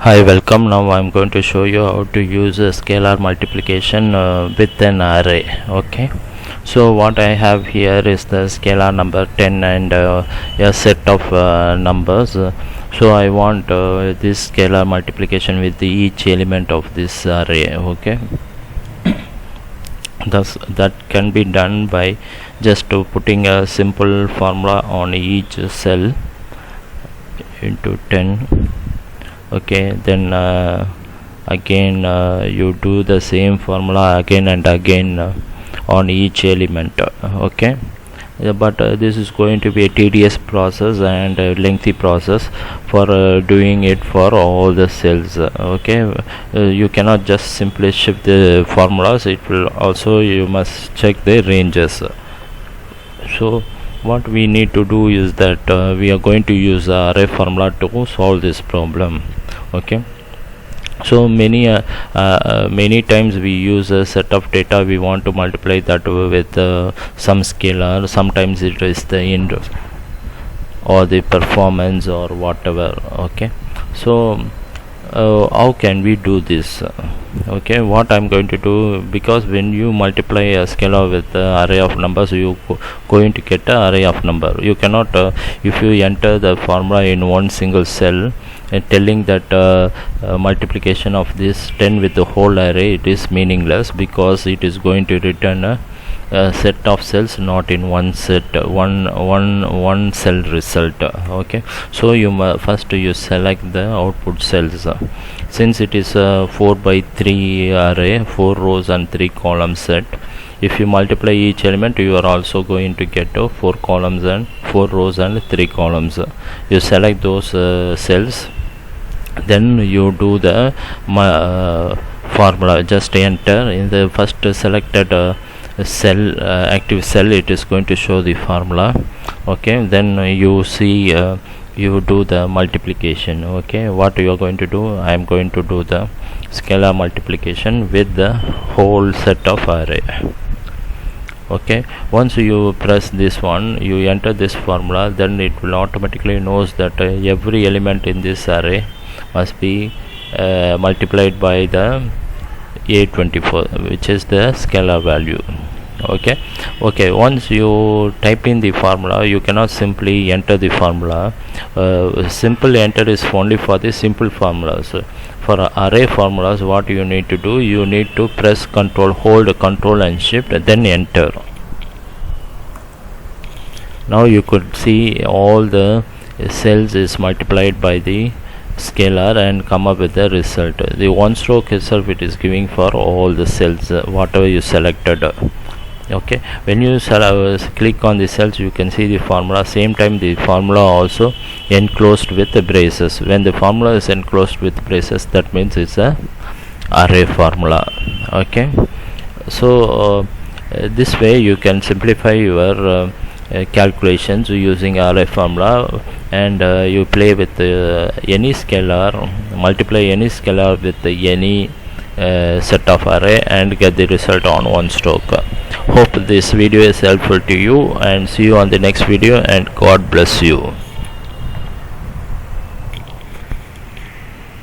Hi, welcome. Now I'm going to show you how to use a scalar multiplication with an array. Okay, so what I have here is the scalar number 10 and a set of numbers. So I want this scalar multiplication with each element of this array. Okay, thus that can be done by just putting a simple formula on each cell into 10. Okay, then again you do the same formula again and again on each element. Okay, but this is going to be a tedious process and a lengthy process for doing it for all the cells. Okay, you cannot just simply shift the formulas, it will also, you must check the ranges. So what we need to do is that we are going to use array formula to solve this problem. Okay, so many times we use a set of data, we want to multiply that with some scalar. Sometimes it is the end or the performance or whatever. Okay, so how can we do this? Okay, what I'm going to do, because when you multiply a scalar with an array of numbers, you going to get an array of number. You cannot if you enter the formula in one single cell telling that multiplication of this 10 with the whole array, it is meaningless, because it is going to return a set of cells, not in one set, one cell result. Okay, so you first you select the output cells. Since it is a 4x3 array, 4 rows and 3 columns set, if you multiply each element, you are also going to get 4 columns and 4 rows and 3 columns. You select those cells, then you do the formula. Just enter in the first selected cell, active cell, it is going to show the formula. Okay, then you see you do the multiplication. Okay, what you are going to do, I am going to do the scalar multiplication with the whole set of array. Okay, once you press this one, you enter this formula, then it will automatically knows that every element in this array must be multiplied by the A24, which is the scalar value. Okay, once you type in the formula, you cannot simply enter the formula. Simple enter is only for the simple formulas. For array formulas, what you need to do, you need to press control, hold control and shift, then enter. Now you could see all the cells is multiplied by the scalar and come up with the result. The one stroke itself, it is giving for all the cells whatever you selected. Okay, when you click on the cells, you can see the formula. Same time the formula also enclosed with the braces. When the formula is enclosed with braces, that means it's a array formula. Okay, so this way you can simplify your calculations using array formula, and you play with any scalar, multiply any scalar with any set of array and get the result on one stroke. Hope this video is helpful to you, and see you on the next video, and God bless you.